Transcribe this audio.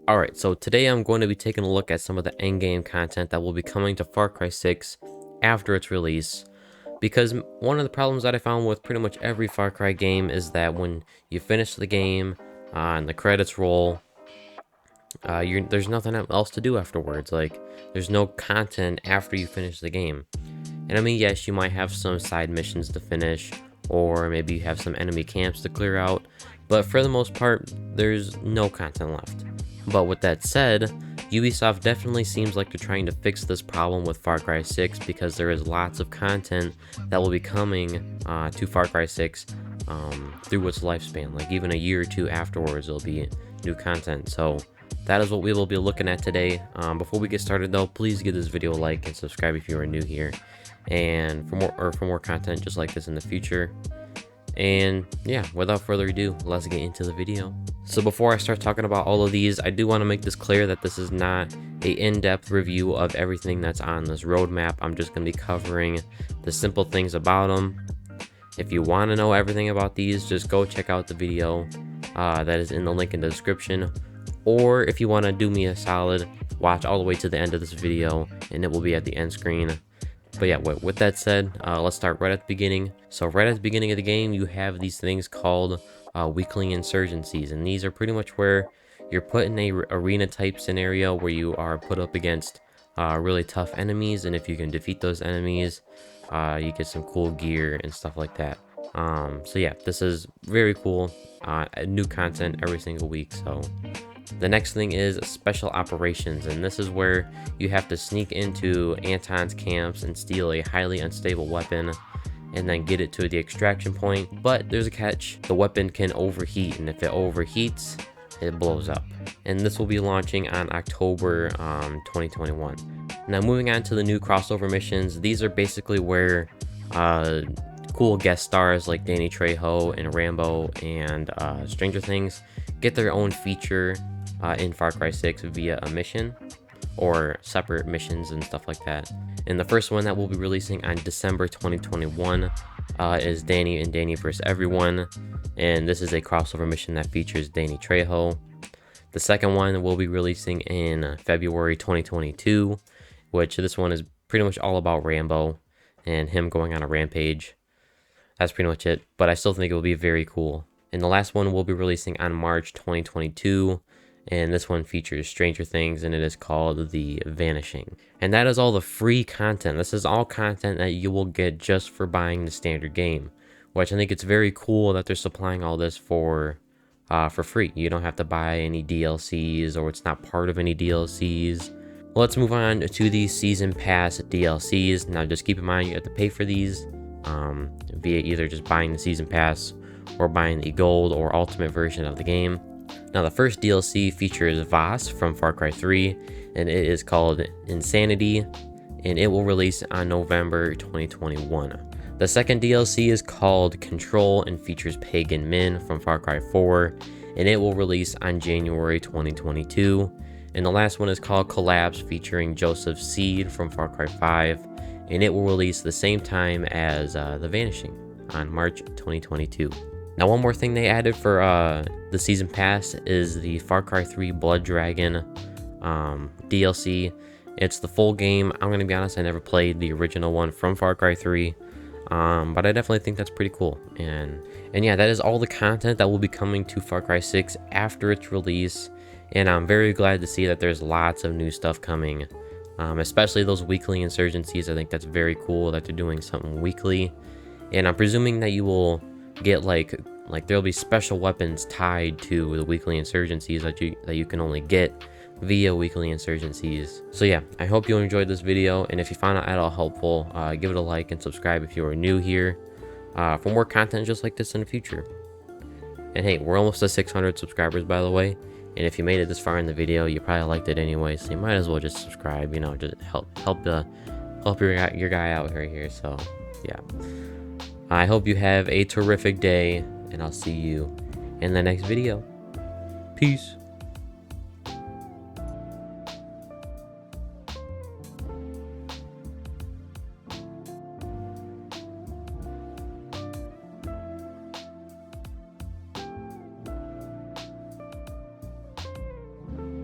Alright, so today I'm going to be taking a look at some of the endgame content that will be coming to Far Cry 6 after its release. Because one of the problems that I found with pretty much every Far Cry game is that when you finish the game and the credits roll, there's nothing else to do afterwards. Like, there's no content after you finish the game. And I mean, yes, you might have some side missions to finish, or maybe you have some enemy camps to clear out, but for the most part, there's no content left. But with that said, Ubisoft definitely seems like they're trying to fix this problem with Far Cry 6 because there is lots of content that will be coming to Far Cry 6 through its lifespan. Like even a year or two afterwards, there'll be new content. So that is what we will be looking at today. Before we get started though, please give this video a like and subscribe if you are new here, and for more content just like this in the future. And yeah, without further ado, let's get into the video. So before I start talking about all of these, I do want to make this clear that this is not a in-depth review of everything that's on this roadmap. I'm just going to be covering the simple things about them. If you want to know everything about these, just go check out the video that is in the link in the description. Or if you want to do me a solid, watch all the way to the end of this video and it will be at the end screen. But yeah, with that said, let's start right at the beginning. So right at the beginning of the game, you have these things called Weakling Insurgencies. And these are pretty much where you're put in a arena type scenario where you are put up against really tough enemies. And if you can defeat those enemies, you get some cool gear and stuff like that. So yeah, this is very cool. New content every single week. So the next thing is special operations, and this is where you have to sneak into Anton's camps and steal a highly unstable weapon and then get it to the extraction point. But there's a catch: the weapon can overheat, and if it overheats, it blows up. And this will be launching on October 2021. Now moving on to the new crossover missions, these are basically where cool guest stars like Danny Trejo and Rambo and Stranger Things get their own feature in Far Cry 6 via a mission or separate missions and stuff like that. And the first one that we'll be releasing on December 2021 is Danny and Danny vs. Everyone, and this is a crossover mission that features Danny Trejo. The second one will be releasing in February 2022, which this one is pretty much all about Rambo and him going on a rampage. That's pretty much it, but I still think it will be very cool. And the last one will be releasing on March 2022, and this one features Stranger Things, and it is called The Vanishing. And that is all the free content. This is all content that you will get just for buying the standard game, which I think it's very cool that they're supplying all this for free. You don't have to buy any DLCs, or it's not part of any DLCs. Well, let's move on to the Season Pass DLCs. Now just keep in mind you have to pay for these via either just buying the Season Pass or buying the gold or ultimate version of the game. Now the first DLC features Voss from Far Cry 3, and it is called Insanity, and it will release on November 2021. The second DLC is called Control and features Pagan Min from Far Cry 4, and it will release on January 2022. And the last one is called Collapse, featuring Joseph Seed from Far Cry 5, and it will release the same time as The Vanishing on March 2022. Now one more thing they added for the Season Pass is the Far Cry 3 Blood Dragon DLC. It's the full game. I'm going to be honest, I never played the original one from Far Cry 3, but I definitely think that's pretty cool. And yeah, that is all the content that will be coming to Far Cry 6 after its release, and I'm very glad to see that there's lots of new stuff coming, especially those weekly insurgencies. I think that's very cool that they're doing something weekly, and I'm presuming that you will get like there'll be special weapons tied to the weekly insurgencies that you can only get via weekly insurgencies. So yeah, I hope you enjoyed this video, and if you found it at all helpful, give it a like and subscribe if you are new here for more content just like this in the future. And hey, we're almost to 600 subscribers, by the way, and if you made it this far in the video, you probably liked it anyway, so you might as well just subscribe, you know, just help your guy out right here. So yeah, I hope you have a terrific day, and I'll see you in the next video. Peace.